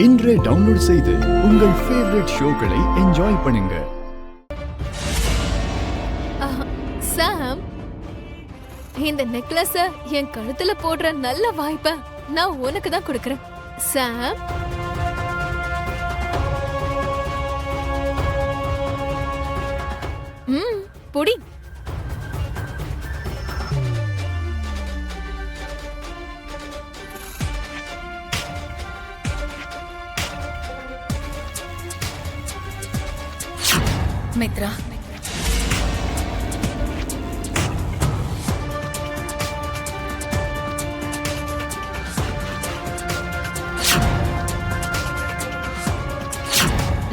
இன்றே டவுன்லோட் செய்து உங்கள் ஃபேவரட் ஷோக்களை என்ஜாய் பண்ணுங்க. சாம், இந்த நெக்லஸ என் கழுத்துல போடுற நல்ல வாய்ப்பை நான் உனக்கு தான் கொடுக்கறேன். சாம், புடி. மித்ரா,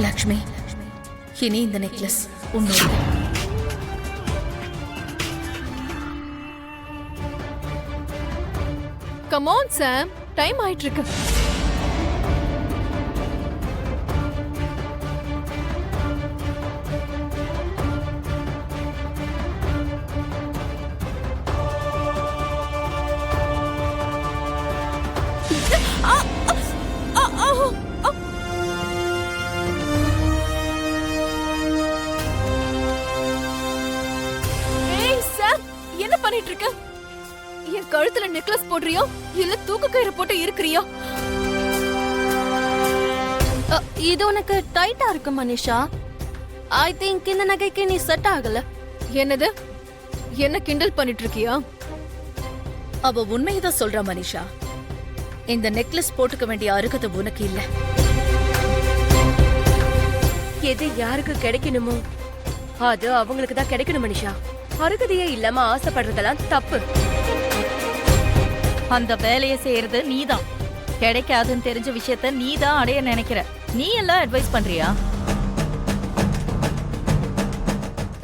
லக்ஷ்மி, இனி இந்த நெக்லஸ் உன்னோட. கம் ஆன் சாம், டைம் ஆயிட்டு இருக்கு. என்ன பண்ணிட்டு இருக்க? என் கழுத்துல நெக்லஸ் போடுறியோ இல்ல தூக்கு கயிறு போட்டு இருக்கிறியோ? இது உனக்கு டைட்டா இருக்கு மனிஷா. ஐ திங்க் இந்த நகைக்கு நீ செட் ஆகல. என்னது? என்ன கிண்டல் பண்ணிட்டு இருக்கியா? அவ உண்மையதான் சொல்றா மனிஷா. இந்த நெக்லஸ் போட்டுக்க வேண்டிய அருகதை உனக்கு இல்ல. எது யாருக்கு கிடைக்கணுமோ அது அவங்களுக்கு தான் கிடைக்கணும் மனிஷா. அருகதையே இல்லாம ஆசைப்படுறதெல்லாம் தப்பு. அந்த வேலையை செய்யறது நீதான். கிடைக்காதுன்னு தெரிஞ்ச விஷயத்த நீதான் அடைய நினைக்கிற. நீ எல்லாம் அட்வைஸ் பண்றியா?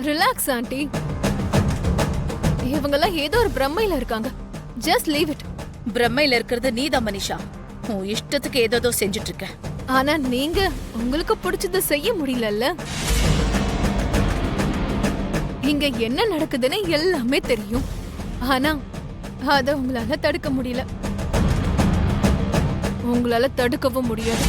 Relax aunty. இவங்கெல்லாம் ஏதோ ஒரு பிரம்மையில இருக்காங்க. Just leave it. பிரம்மையில இருக்கிறது நீதான் மனிஷா. உன் இஷ்டத்துக்கு ஏதோ செஞ்சுட்டு இருக்க. ஆனா நீங்க உங்களுக்கு பிடிச்சத செய்ய முடியலல்ல. இங்க என்ன நடக்குதுன்னு எல்லாமே தெரியும். ஆனா அத உங்களால தடுக்க முடியல. உங்களால தடுக்கவும் முடியாது.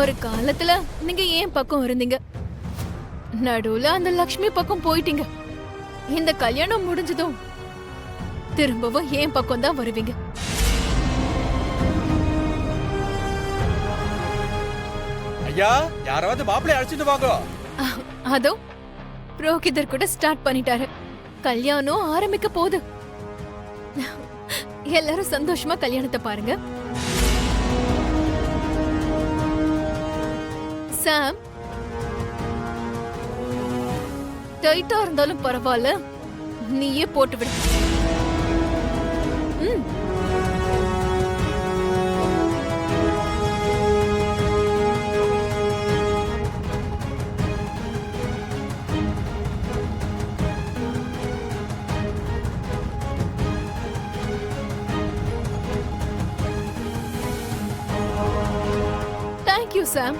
ஒரு காலத்துல நீங்க ஏன் பக்கம் இருந்தீங்க, நடுவுல அந்த லக்ஷ்மி பக்கம் போயிட்டீங்க. இந்த கல்யாணம் முடிஞ்சதும் திரும்பவும் ஏன் பக்கம் தான் வருவீங்க. ஐயா, யாராவது மாப்பிள்ளை அழைச்சிட்டு வாங்க. அதோ புரோகிதர் கூட ஸ்டார்ட் பண்ணிட்டாரு. கல்யாணம் ஆரம்பிக்க போகுது. எல்லாரும் சந்தோஷமா கல்யாணத்தை பாருங்க. சாம், டைட்டா இருந்தாலும் பரவாயில்ல, நீயே போட்டு விடு. Thank you, Sam.